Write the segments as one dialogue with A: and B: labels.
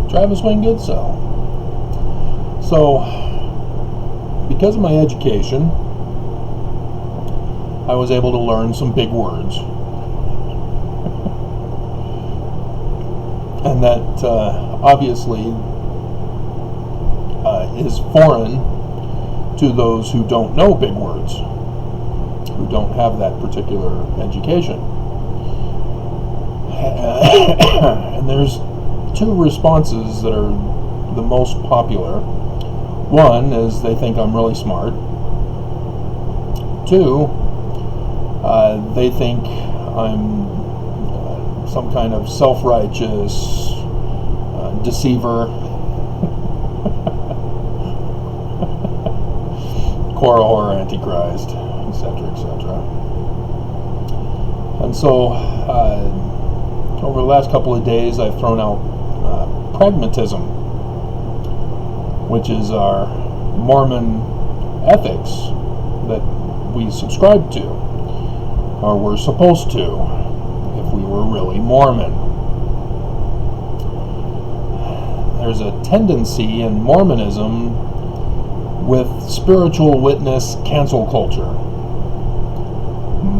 A: Travis Wayne Goodsell. So, because of my education, I was able to learn some big words. And that obviously is foreign to those who don't know big words, who don't have that particular education. And there's two responses that are the most popular. One is they think I'm really smart. Two, they think I'm some kind of self-righteous deceiver, Cora Horror Antichrist, etc., etc. And so, over the last couple of days, I've thrown out pragmatism, which is our Mormon ethics that we subscribe to, or we're supposed to, if we were really Mormon. There's a tendency in Mormonism with spiritual witness cancel culture.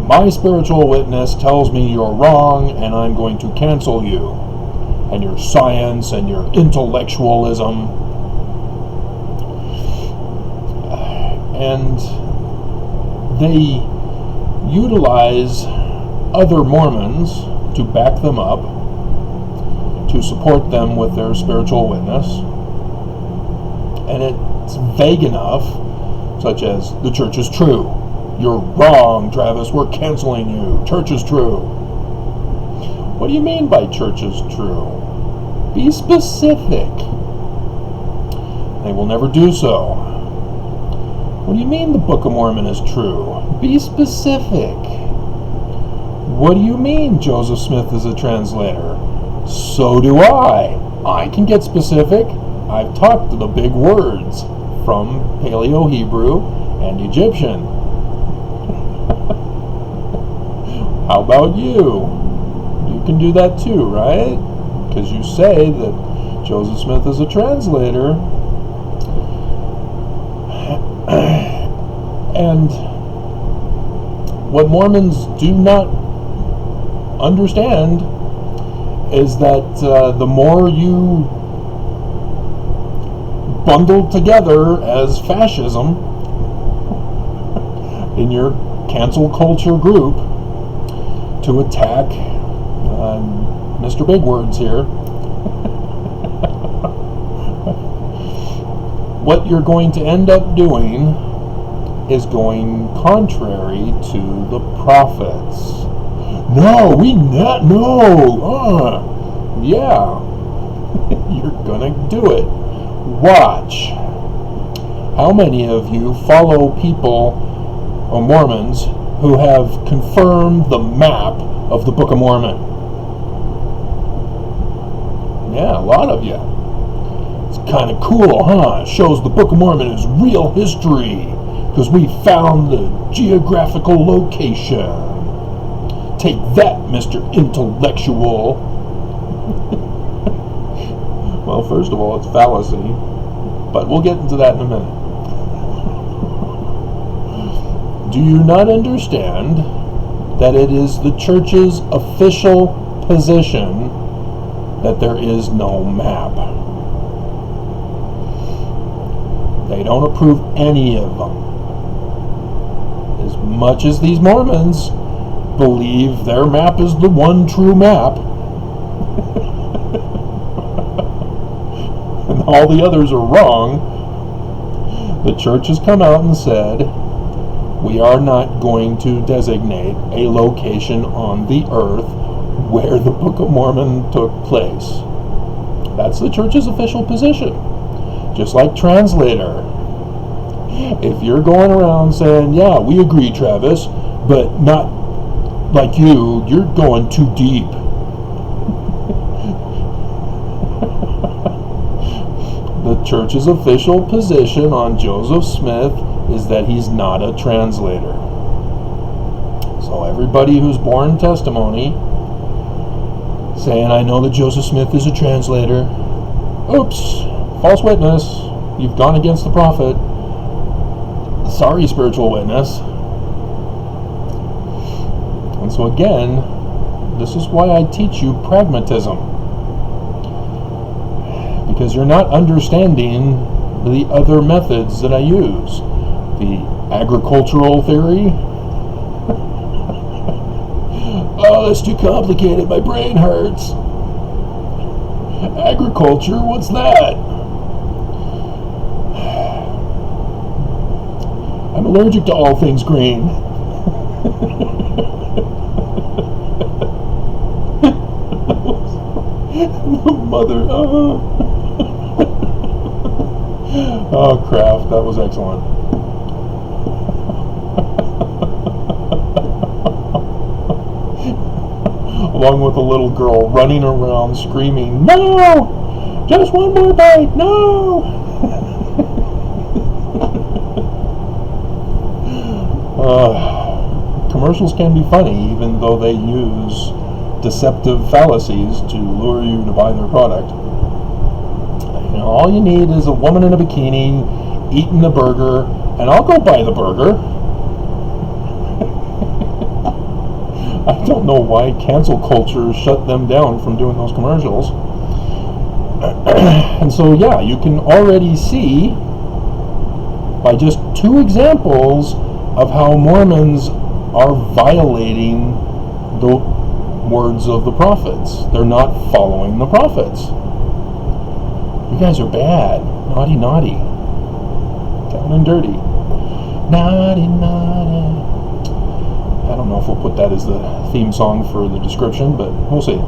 A: My spiritual witness tells me you're wrong, and I'm going to cancel you, and your science and your intellectualism. And they utilize other Mormons to back them up, to support them with their spiritual witness. And it's vague enough, such as, the church is true. You're wrong, Travis, we're canceling you. Church is true. What do you mean by church is true? Be specific. They will never do so. What do you mean the Book of Mormon is true? Be specific. What do you mean Joseph Smith is a translator? So do I. I can get specific. I've talked to the big words from Paleo-Hebrew and Egyptian. How about you? You can do that too, right? Because you say that Joseph Smith is a translator. And what Mormons do not understand is that the more you bundle together as fascism in your cancel culture group to attack Mr. Big Words here, what you're going to end up doing is going contrary to the prophets. No, yeah, you're gonna do it. Watch. How many of you follow people, or Mormons, who have confirmed the map of the Book of Mormon? Yeah, a lot of you. It's kind of cool, huh? It shows the Book of Mormon is real history, because we found the geographical location. Take that, Mr. Intellectual. Well, first of all, it's fallacy, but we'll get into that in a minute. Do you not understand that it is the church's official position that there is no map? They don't approve any of them. As much as these Mormons believe their map is the one true map, and all the others are wrong, the church has come out and said, we are not going to designate a location on the earth where the Book of Mormon took place. That's the church's official position. Just like translator. If you're going around saying, yeah, we agree, Travis, but not like you, you're going too deep. The church's official position on Joseph Smith is that he's not a translator. So everybody who's borne testimony saying, I know that Joseph Smith is a translator, oops, false witness, you've gone against the prophet. Sorry, spiritual witness. And so again, this is why I teach you pragmatism. Because you're not understanding the other methods that I use. The agricultural theory. Oh, that's too complicated, my brain hurts. Agriculture, what's that? I'm allergic to all things green. Mother. Oh crap, that was excellent. Along with a little girl running around screaming, "No! Just one more bite! No!" Commercials can be funny, even though they use deceptive fallacies to lure you to buy their product. You know, all you need is a woman in a bikini eating a burger, and I'll go buy the burger. I don't know why cancel culture shut them down from doing those commercials. And so, yeah, you can already see by just 2 examples of how Mormons are violating the words of the prophets. They're not following the prophets. You guys are bad. Naughty, naughty. Down and dirty. Naughty, naughty. I don't know if we'll put that as the theme song for the description, but we'll see.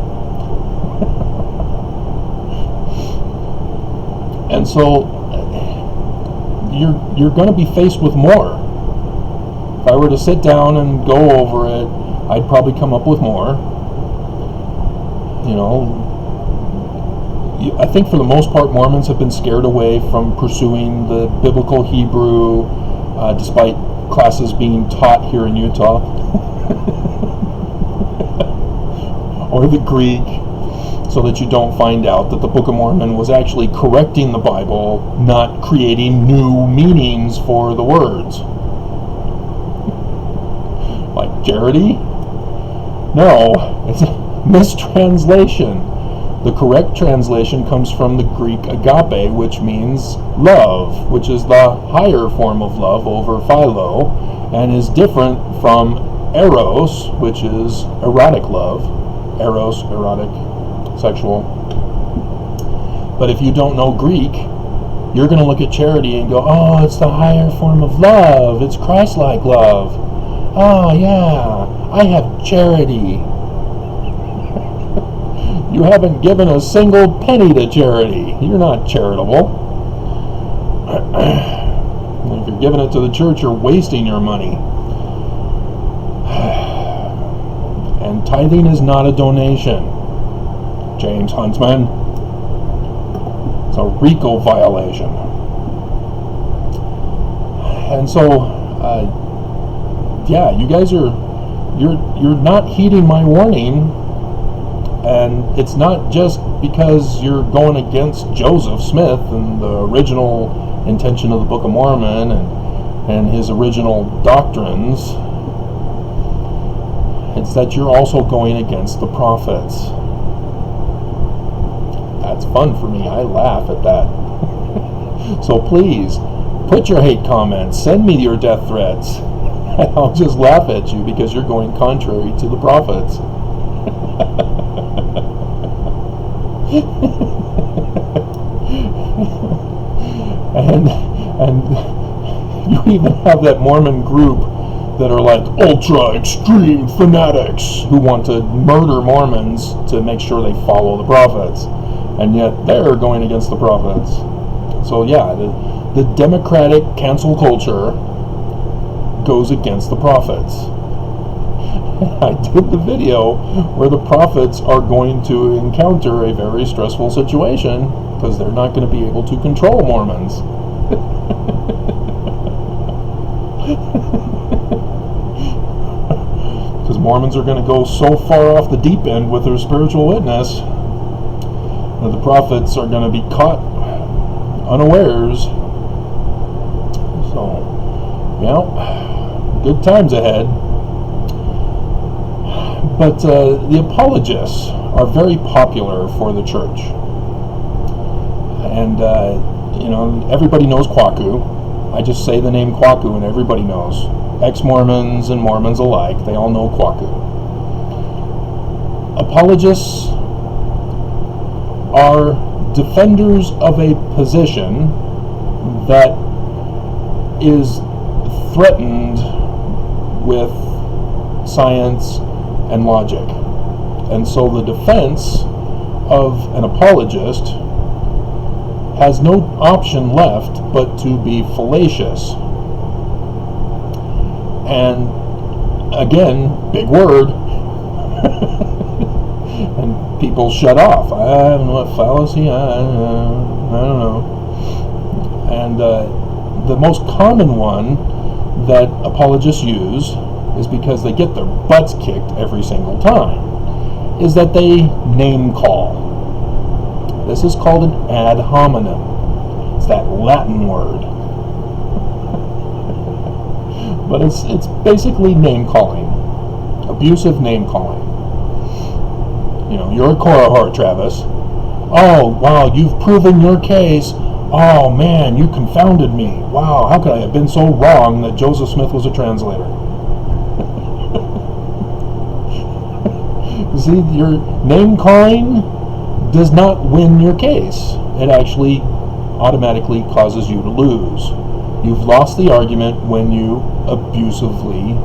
A: And so you're going to be faced with more. If I were to sit down and go over it, I'd probably come up with more. You know, I think for the most part, Mormons have been scared away from pursuing the biblical Hebrew, despite classes being taught here in Utah, or the Greek, so that you don't find out that the Book of Mormon was actually correcting the Bible, not creating new meanings for the words. Like charity? No, it's a mistranslation. The correct translation comes from the Greek agape, which means love, which is the higher form of love over philo, and is different from eros, which is erotic love. Eros, erotic, sexual. But if you don't know Greek, you're going to look at charity and go, oh, it's the higher form of love. It's Christ-like love. Oh, yeah, I have charity. You haven't given a single penny to charity. You're not charitable. If you're giving it to the church, you're wasting your money. And tithing is not a donation, James Huntsman. It's a RICO violation. And so, yeah, you guys you're not heeding my warning. And it's not just because you're going against Joseph Smith and the original intention of the Book of Mormon and his original doctrines. It's that you're also going against the prophets. That's fun for me. I laugh at that. So please, put your hate comments. Send me your death threats. And I'll just laugh at you because you're going contrary to the prophets. and you even have that Mormon group that are like ultra extreme fanatics who want to murder Mormons to make sure they follow the prophets, and yet they're going against the prophets. So yeah, the democratic cancel culture goes against the prophets. I did the video where the prophets are going to encounter a very stressful situation because they're not going to be able to control Mormons. Because Mormons are going to go so far off the deep end with their spiritual witness the prophets are going to be caught unawares. So, good times ahead. But the apologists are very popular for the church. And, everybody knows Kwaku. I just say the name Kwaku and everybody knows. Ex-Mormons and Mormons alike, they all know Kwaku. Apologists are defenders of a position that is threatened with science and logic. And so the defense of an apologist has no option left but to be fallacious. And again, big word. And people shut off. I don't know what fallacy, I don't know. And the most common one that apologists use is because they get their butts kicked every single time, is that they name call. This is called an ad hominem. It's that Latin word. But it's basically name calling, abusive name calling. You're a Korahor, Travis. Oh, wow, you've proven your case. Oh, man, you confounded me. Wow, how could I have been so wrong that Joseph Smith was a translator? See, your name calling does not win your case. It actually automatically causes you to lose. You've lost the argument when you abusively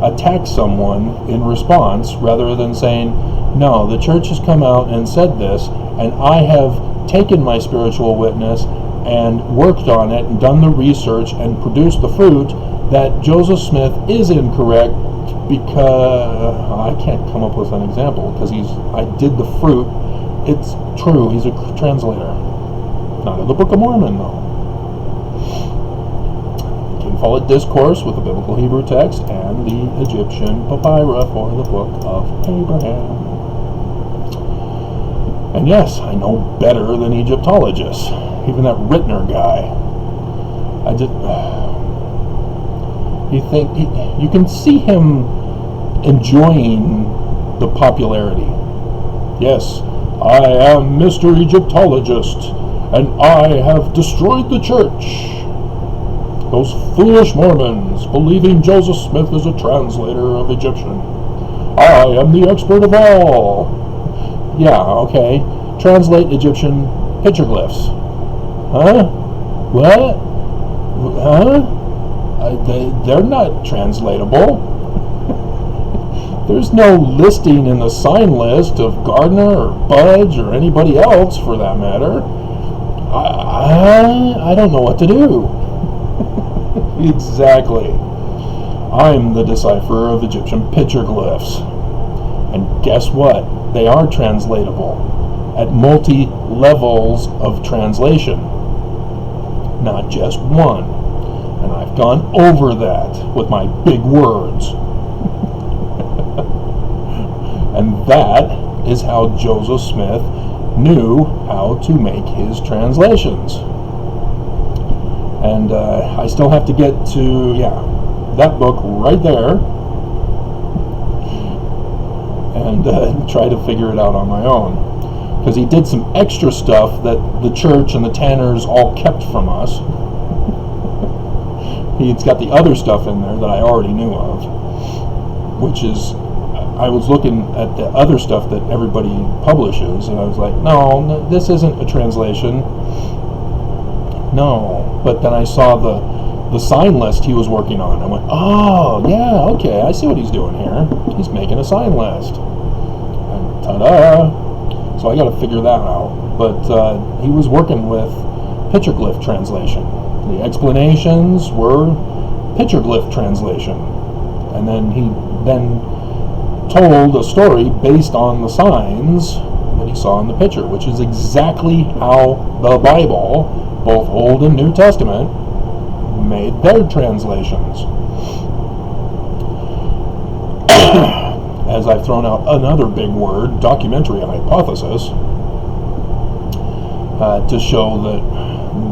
A: attack someone in response, rather than saying, no, the church has come out and said this, and I have taken my spiritual witness and worked on it and done the research and produced the fruit that Joseph Smith is incorrect because I can't come up with an example because I did the fruit. It's true, he's a translator. Not of the Book of Mormon, though. You can follow discourse with the biblical Hebrew text and the Egyptian papyrus for the Book of Abraham. And yes, I know better than Egyptologists. Even that Rittner guy. You can see him enjoying the popularity. Yes, I am Mr. Egyptologist, and I have destroyed the church. Those foolish Mormons believing Joseph Smith is a translator of Egyptian. I am the expert of all. Yeah, okay. Translate Egyptian petroglyphs. Huh? What? Huh? They're not translatable. There's no listing in the sign list of Gardner or Budge or anybody else for that matter. I don't know what to do. Exactly. I'm the decipherer of Egyptian petroglyphs. And guess what? They are translatable at multi-levels of translation, not just one. And I've gone over that with my big words. And that is how Joseph Smith knew how to make his translations. And I still have to get to, that book right there and try to figure it out on my own. Because he did some extra stuff that the church and the Tanners all kept from us. He's got the other stuff in there that I already knew of, which is, I was looking at the other stuff that everybody publishes, and I was like, no, this isn't a translation. No. But then I saw the sign list he was working on. I went, oh, yeah, okay, I see what he's doing here. He's making a sign list. And ta-da! So I got to figure that out. But he was working with petroglyph translation. The explanations were petroglyph translation. And then he told a story based on the signs that he saw in the picture, which is exactly how the Bible, both Old and New Testament, made their translations. As I've thrown out another big word, documentary hypothesis. to show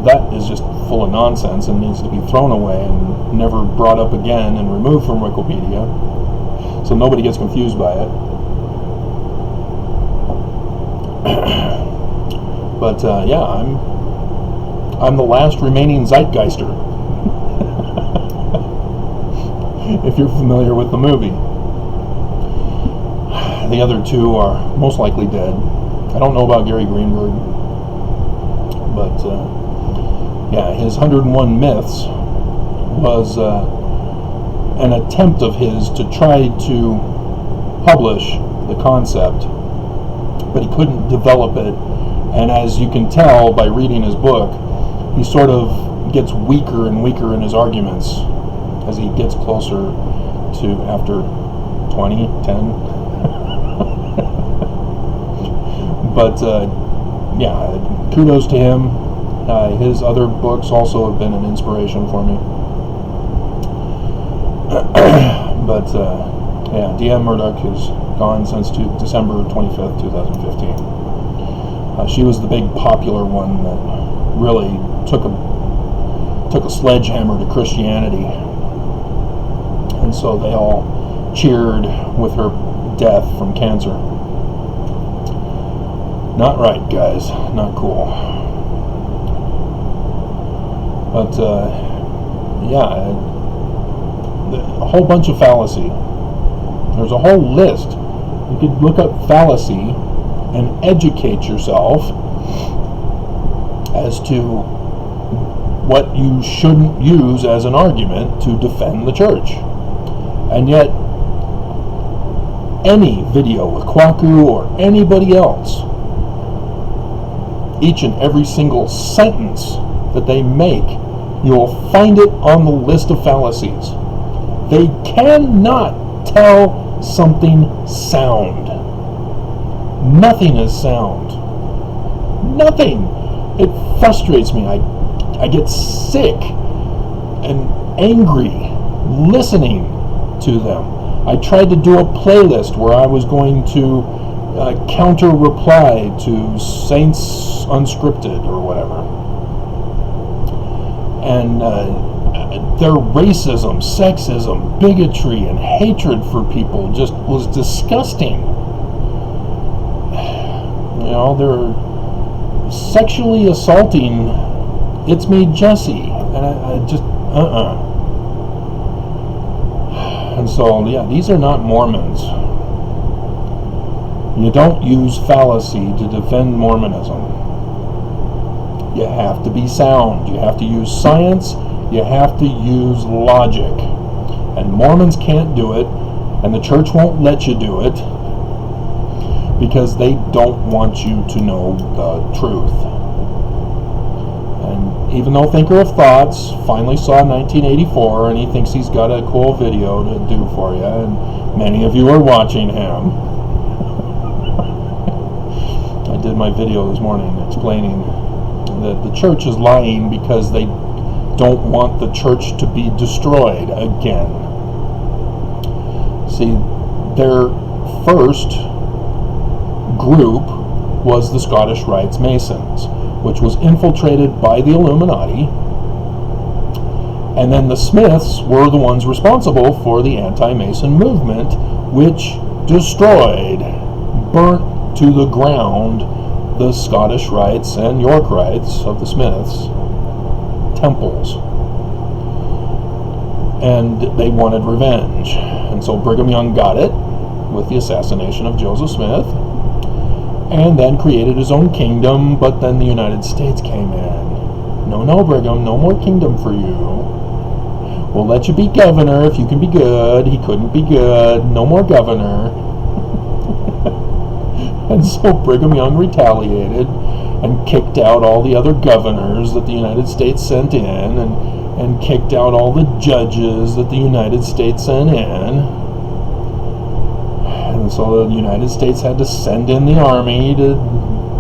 A: that is just full of nonsense and needs to be thrown away and never brought up again and removed from Wikipedia, so nobody gets confused by it. But yeah, I'm the last remaining Zeitgeister. If you're familiar with the movie, the other two are most likely dead. I don't know about Gary Greenberg, but yeah, his 101 Myths was an attempt of his to try to publish the concept, but he couldn't develop it. And as you can tell by reading his book, he sort of gets weaker and weaker in his arguments as he gets closer to after 2010. But yeah, kudos to him. His other books also have been an inspiration for me. But yeah, D.M. Murdoch is gone since December 25th, 2015. She was the big popular one that really took a sledgehammer to Christianity, and so they all cheered with her death from cancer. Not right, guys. Not cool. But yeah, a whole bunch of fallacy. There's a whole list. You could look up fallacy and educate yourself as to what you shouldn't use as an argument to defend the church. And yet, any video with Kwaku or anybody else, each and every single sentence that they make, you'll find it on the list of fallacies. They cannot tell something sound. Nothing is sound. Nothing. It frustrates me. I get sick and angry listening to them. I tried to do a playlist where I was going to counter reply to Saints Unscripted or whatever. And their racism, sexism, bigotry, and hatred for people just was disgusting. You know, they're sexually assaulting It's Me, Jesse, and I just, And so, yeah, these are not Mormons. You don't use fallacy to defend Mormonism. You have to be sound. You have to use science. You have to use logic. And Mormons can't do it, and the church won't let you do it, because they don't want you to know the truth. And even though Thinker of Thoughts finally saw 1984, and he thinks he's got a cool video to do for you, and many of you are watching him. I did my video this morning explaining that the church is lying because they don't want the church to be destroyed again. See, their first group was the Scottish Rites Masons, which was infiltrated by the Illuminati, and then the Smiths were the ones responsible for the anti-Mason movement, which destroyed, burnt to the ground the Scottish Rites and York Rites of the Smiths temples. And they wanted revenge. And so Brigham Young got it with the assassination of Joseph Smith, and then created his own kingdom, but then the United States came in. No, Brigham, no more kingdom for you. We'll let you be governor if you can be good. He couldn't be good. No more governor. And so Brigham Young retaliated and kicked out all the other governors that the United States sent in, and kicked out all the judges that the United States sent in. And so the United States had to send in the army to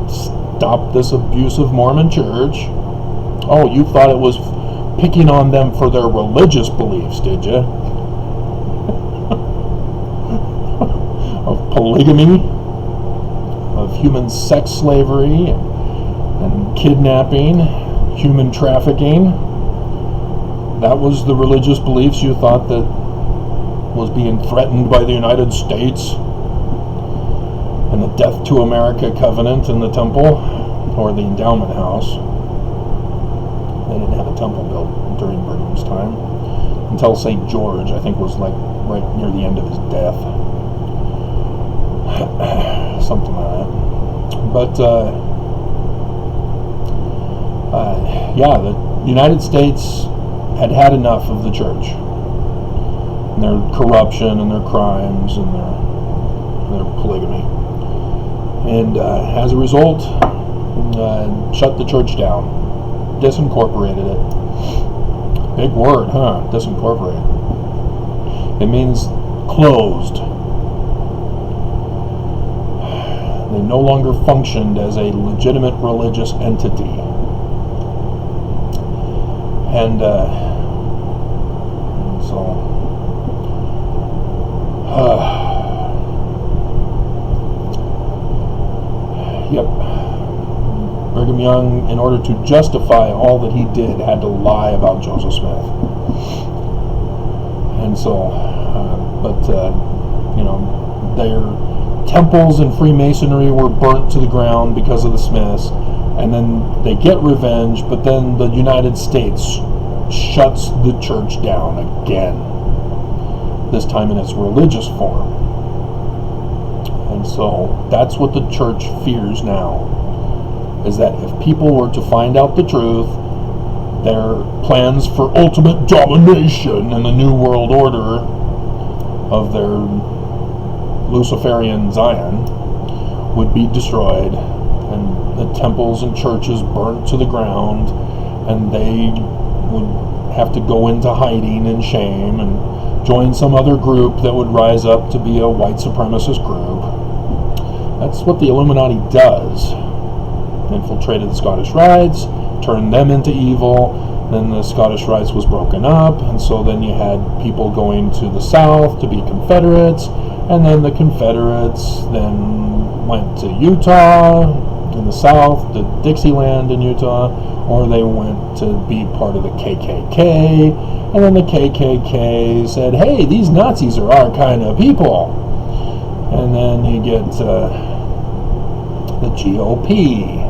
A: stop this abusive Mormon church. Oh, you thought it was picking on them for their religious beliefs, did you? Of polygamy, of human sex slavery, and kidnapping, human trafficking. That was the religious beliefs you thought that was being threatened by the United States, and the Death to America covenant in the temple, or the endowment house. They didn't have a temple built during Brigham's time until St. George, I think, was like right near the end of his death. Something like that. But yeah, the United States had enough of the church, and their corruption and their crimes and their polygamy, and as a result, shut the church down, disincorporated it. Big word, huh? Disincorporate. It means closed. They no longer functioned as a legitimate religious entity. And so, yep. Brigham Young, in order to justify all that he did, had to lie about Joseph Smith. And so, their temples and Freemasonry were burnt to the ground because of the Smiths, and then they get revenge, but then the United States shuts the church down again, this time in its religious form. And so that's what the church fears now, is that if people were to find out the truth, their plans for ultimate domination in the New World Order of their Luciferian Zion would be destroyed, and the temples and churches burnt to the ground, and they would have to go into hiding and shame and join some other group that would rise up to be a white supremacist group. That's what the Illuminati does. Infiltrated the Scottish Rites, turned them into evil. Then the Scottish Rites was broken up, and so then you had people going to the south to be Confederates, and then the Confederates then went to Utah in the south, to Dixieland in Utah, or they went to be part of the KKK, and then the KKK said, hey, these Nazis are our kind of people. And then you get the GOP,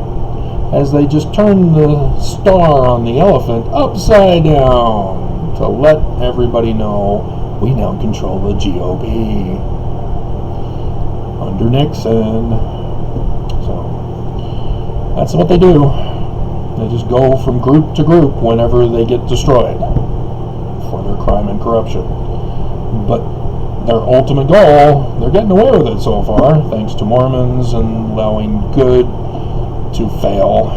A: as they just turn the star on the elephant upside down to let everybody know we now control the GOP under Nixon. So that's what they do. They just go from group to group whenever they get destroyed for their crime and corruption. But their ultimate goal, they're getting away with it so far, thanks to Mormons and allowing good to fail,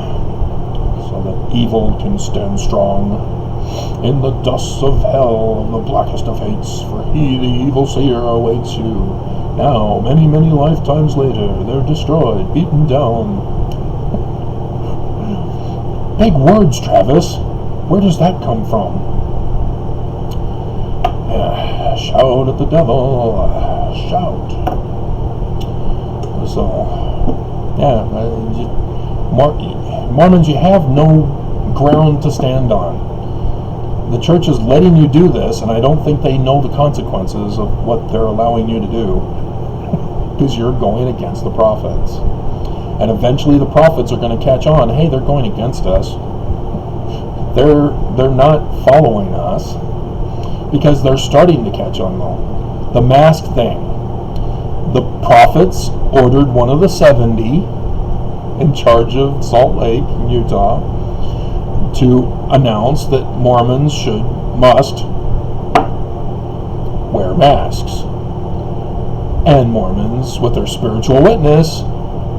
A: so that evil can stand strong in the dust of hell of the blackest of hates, for he, the evil seer, awaits you. Now, many, many lifetimes later, they're destroyed, beaten down. Big words, Travis. Where does that come from? Shout at the devil, shout. So, yeah, Mormons, you have no ground to stand on. The church is letting you do this, and I don't think they know the consequences of what they're allowing you to do, because you're going against the prophets. And eventually the prophets are going to catch on, hey, they're going against us. They're not following us, because they're starting to catch on, though. The mask thing. The prophets ordered one of the 70 in charge of Salt Lake in Utah to announce that Mormons must wear masks. And Mormons, with their spiritual witness,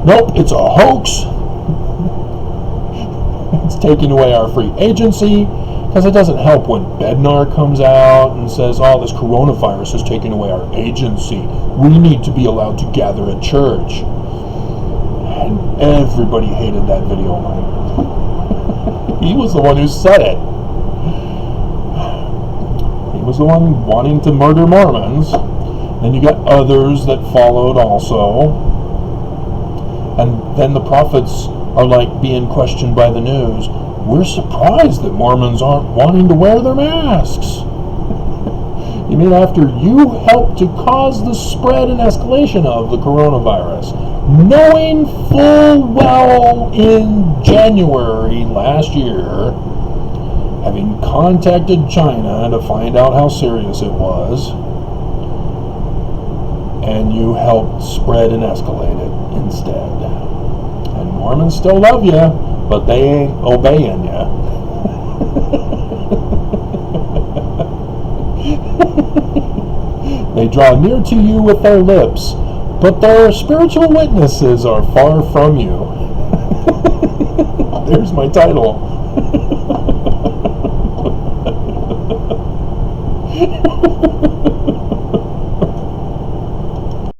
A: nope, it's a hoax. It's taking away our free agency, because it doesn't help when Bednar comes out and says, oh, this coronavirus is taking away our agency. We need to be allowed to gather at church. And everybody hated that video, man. He was the one who said it. He was the one wanting to murder Mormons. Then you got others that followed also. And then the prophets are like being questioned by the news. We're surprised that Mormons aren't wanting to wear their masks. You mean after you helped to cause the spread and escalation of the coronavirus, knowing full well in January last year, having contacted China to find out how serious it was, and you helped spread and escalate it instead. And Mormons still love you, but they ain't obeying you. They draw near to you with their lips, but their spiritual witnesses are far from you. There's my title.